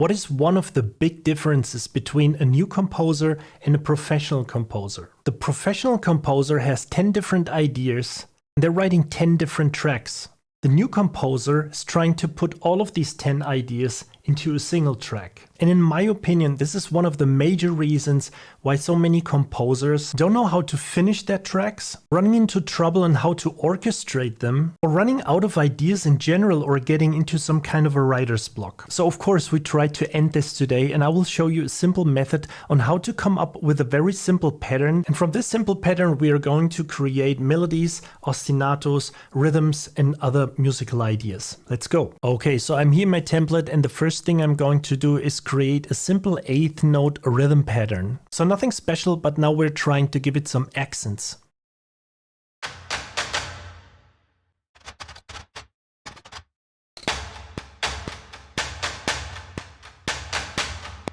What is one of the big differences between a new composer and a professional composer? The professional composer has 10 different ideas, and they're writing 10 different tracks. The new composer is trying to put all of these 10 ideas into a single track. And in my opinion, this is one of the major reasons why so many composers don't know how to finish their tracks, running into trouble on how to orchestrate them, or running out of ideas in general, or getting into some kind of a writer's block. So of course we try to end this today, and I will show you a simple method on how to come up with a very simple pattern. And from this simple pattern we are going to create melodies, ostinatos, rhythms, and other musical ideas. Let's go. Okay, so I'm here in my template, and the first thing I'm going to do is create a simple eighth note rhythm pattern. So nothing special, but now we're trying to give it some accents.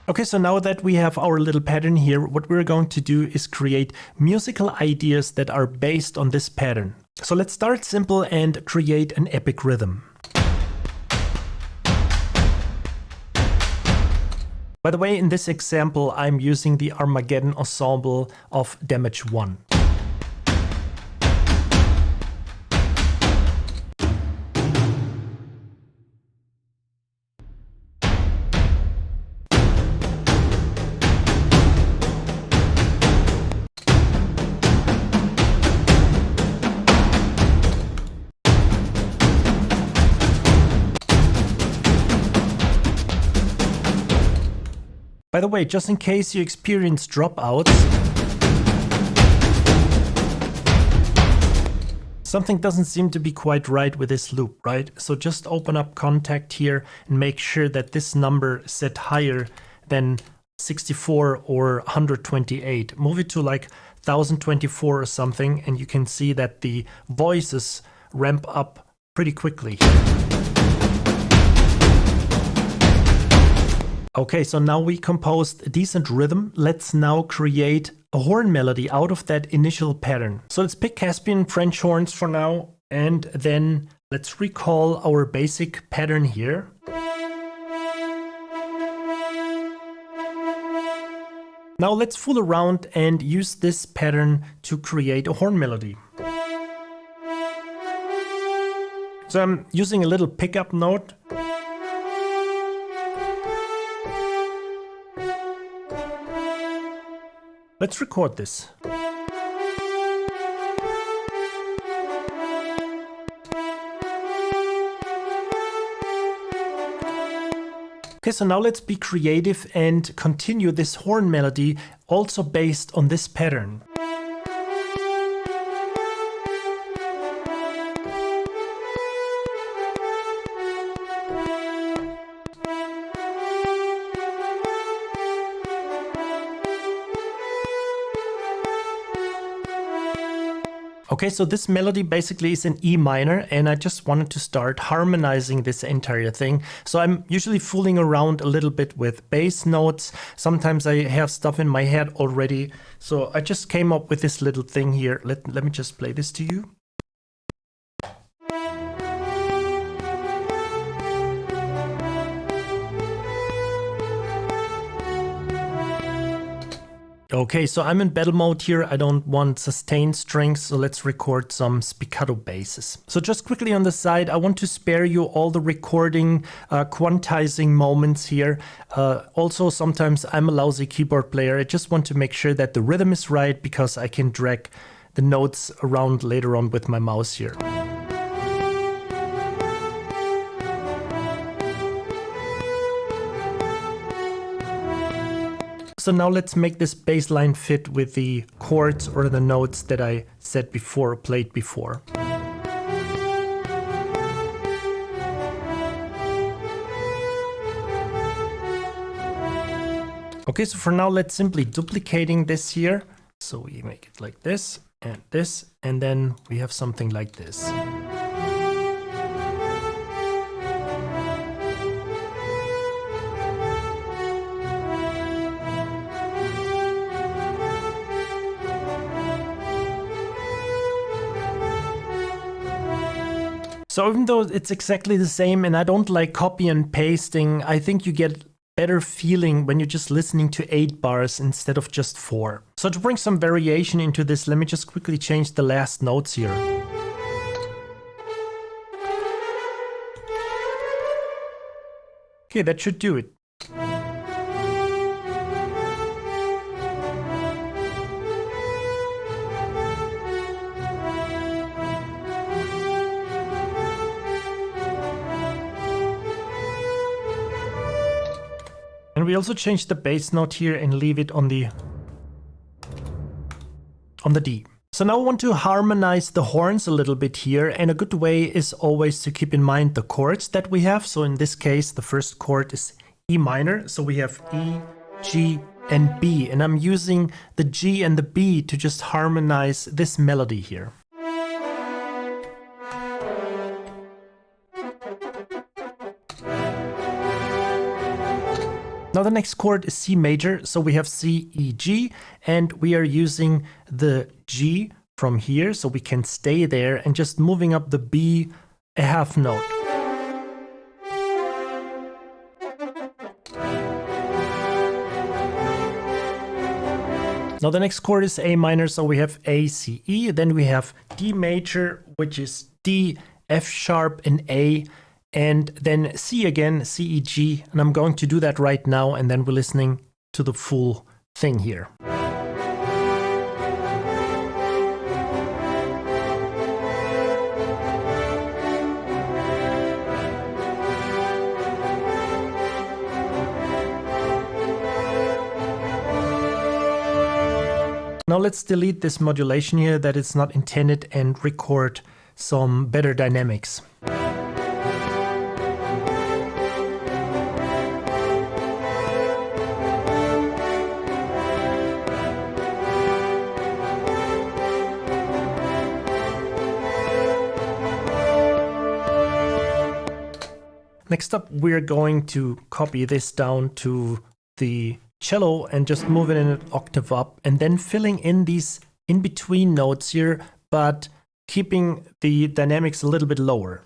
Okay, so now that we have our little pattern here, what we're going to do is create musical ideas that are based on this pattern. So let's start simple and create an epic rhythm. By the way, in this example, I'm using the Armageddon ensemble of Damage 1. By the way, just in case you experience dropouts, something doesn't seem to be quite right with this loop, right? So just open up Contact here and make sure that this number is set higher than 64 or 128. Move it to like 1024 or something, and you can see that the voices ramp up pretty quickly. Okay, so now we composed a decent rhythm. Let's now create a horn melody out of that initial pattern. So let's pick Caspian French horns for now, and then let's recall our basic pattern here. Now let's fool around and use this pattern to create a horn melody. So I'm using a little pickup note. Let's record this. Okay, so now let's be creative and continue this horn melody also based on this pattern. Okay, so this melody basically is in E minor, and I just wanted to start harmonizing this entire thing. So I'm usually fooling around a little bit with bass notes. Sometimes I have stuff in my head already. So I just came up with this little thing here. Let me just play this to you. Okay, so I'm in battle mode here. I don't want sustained strings, so let's record some spiccato basses. So just quickly on the side, I want to spare you all the recording, quantizing moments here. Also, sometimes I'm a lousy keyboard player. I just want to make sure that the rhythm is right, because I can drag the notes around later on with my mouse here. So now let's make this bass line fit with the chords or the notes that I said before, played before. Okay, so for now let's simply duplicating this here. So we make it like this, and then we have something like this. So even though it's exactly the same, and I don't like copy and pasting, I think you get better feeling when you're just listening to 8 bars instead of just 4. So to bring some variation into this, let me just quickly change the last notes here. Okay, that should do it. And we also change the bass note here and leave it on the D. So now I want to harmonize the horns a little bit here, and a good way is always to keep in mind the chords that we have. So in this case, the first chord is E minor, so we have E, G, and B, and I'm using the G and the B to just harmonize this melody here. Now the next chord is C major, so we have C, E, G, and we are using the G from here, so we can stay there and just moving up the B a half note. Now the next chord is A minor, so we have A, C, E, then we have D major, which is D, F sharp, and A, and then C again, C, E, G, and I'm going to do that right now, and then we're listening to the full thing here. Now let's delete this modulation here that is not intended and record some better dynamics. Next up, we're going to copy this down to the cello and just move it in an octave up, and then filling in these in-between notes here, but keeping the dynamics a little bit lower.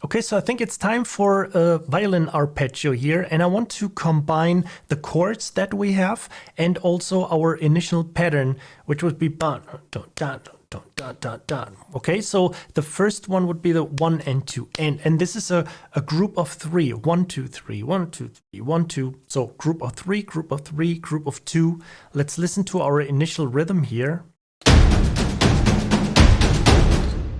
Okay, so I think it's time for a violin arpeggio here, and I want to combine the chords that we have and also our initial pattern, which would be dun, dun, dun, dun, dun, dun, dun. Okay, so the first one would be the 1 and 2, and this is a group of 3, 1, 2, 3, 1, 2, 3, 1, 2. So group of 3, group of 3, group of 2. Let's listen to our initial rhythm here.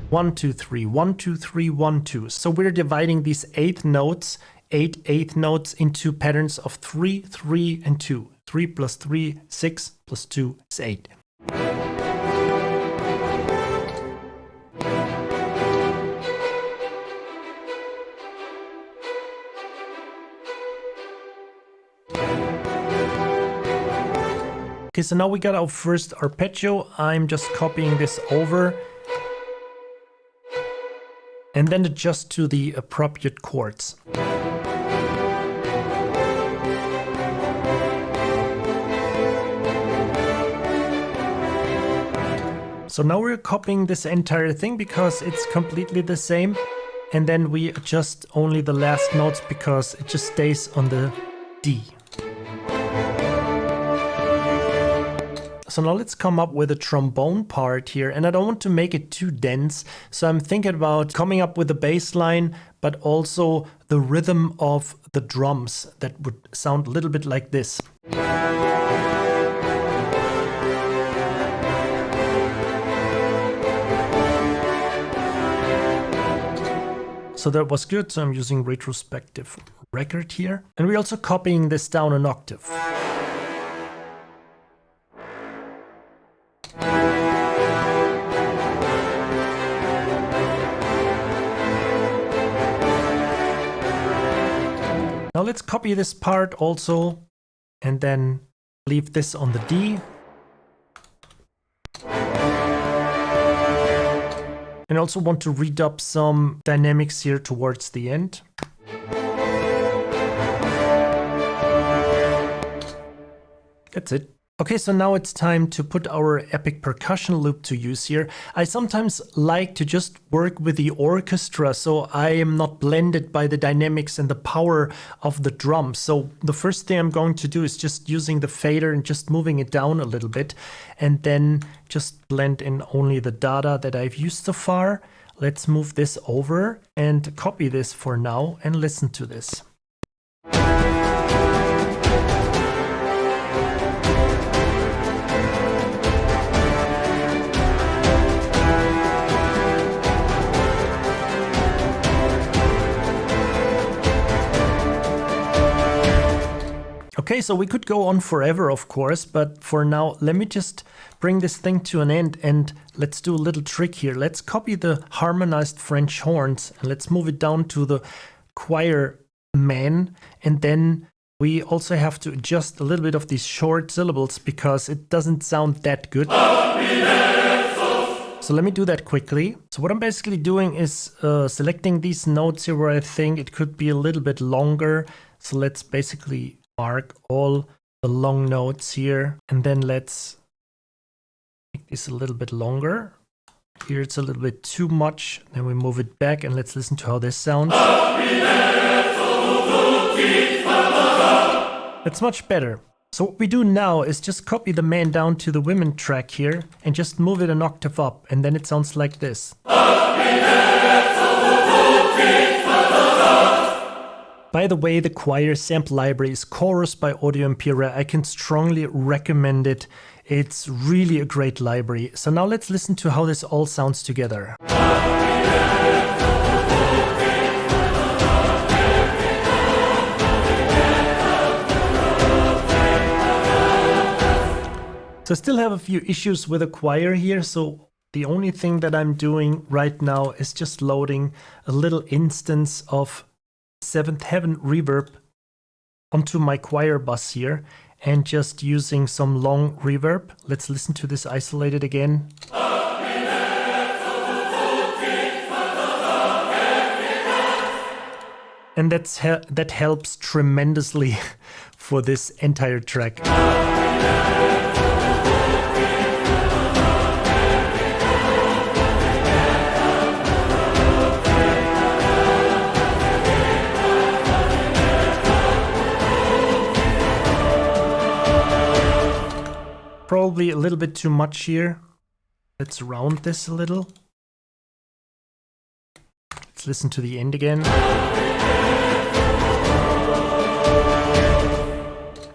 1, 2, 3, 1, 2, 3, 1, 2. So we're dividing these 8 notes, 8 notes into patterns of 3, 3, and 2. 3 plus 3, 6 plus 2 is 8. Okay, so now we got our first arpeggio. I'm just copying this over and then adjust to the appropriate chords. So now we're copying this entire thing because it's completely the same, and then we adjust only the last notes because it just stays on the D. So now let's come up with a trombone part here, and I don't want to make it too dense, so I'm thinking about coming up with a bass line, but also the rhythm of the drums that would sound a little bit like this. So that was good, so I'm using retrospective record here. And we're also copying this down an octave. Now let's copy this part also and then leave this on the D. And also want to redub some dynamics here towards the end. That's it. Okay, so now it's time to put our epic percussion loop to use here. I sometimes like to just work with the orchestra so I am not blended by the dynamics and the power of the drum. So the first thing I'm going to do is just using the fader and just moving it down a little bit and then just blend in only the data that I've used so far. Let's move this over and copy this for now and listen to this. Okay, so we could go on forever, of course, but for now, let me just bring this thing to an end and let's do a little trick here. Let's copy the harmonized French horns and let's move it down to the choir man. And then we also have to adjust a little bit of these short syllables because it doesn't sound that good. So let me do that quickly. So what I'm basically doing is selecting these notes here where I think it could be a little bit longer. So let's basically mark all the long notes here and then let's make this a little bit longer. Here it's a little bit too much. Then we move it back and let's listen to how this sounds. That's much better. So what we do now is just copy the man down to the women track here and just move it an octave up and then it sounds like this. By the way, the choir sample library is Chorus by Audio Impera. I can strongly recommend it. It's really a great library. So now let's listen to how this all sounds together. So I still have a few issues with the choir here. So the only thing that I'm doing right now is just loading a little instance of Seventh Heaven reverb onto my choir bus here and just using some long reverb. Let's listen to this isolated again. And that helps tremendously for this entire track. Probably a little bit too much here. Let's round this a little. Let's listen to the end again.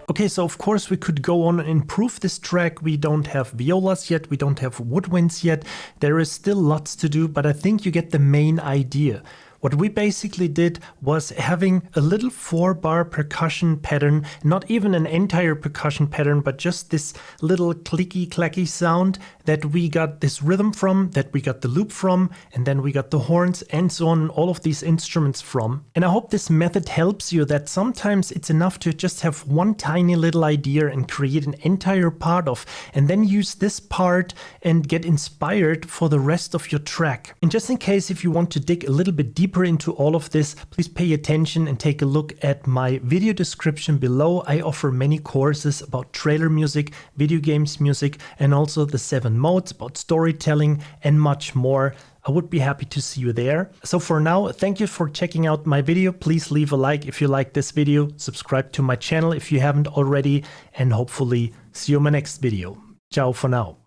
Okay, so of course we could go on and improve this track. We don't have violas yet, we don't have woodwinds yet. There is still lots to do, but I think you get the main idea. What we basically did was having a little 4-bar percussion pattern, not even an entire percussion pattern, but just this little clicky clacky sound that we got this rhythm from, that we got the loop from, and then we got the horns and so on, all of these instruments from. And I hope this method helps you, that sometimes it's enough to just have one tiny little idea and create an entire part of, and then use this part and get inspired for the rest of your track. And just in case if you want to dig a little bit deeper into all of this, please pay attention and take a look at my video description below. I offer many courses about trailer music, video games music, and also the 7 modes about storytelling and much more. I would be happy to see you there. So for now, thank you for checking out my video. Please leave a like if you like this video, subscribe to my channel if you haven't already, and hopefully see you in my next video. Ciao for now.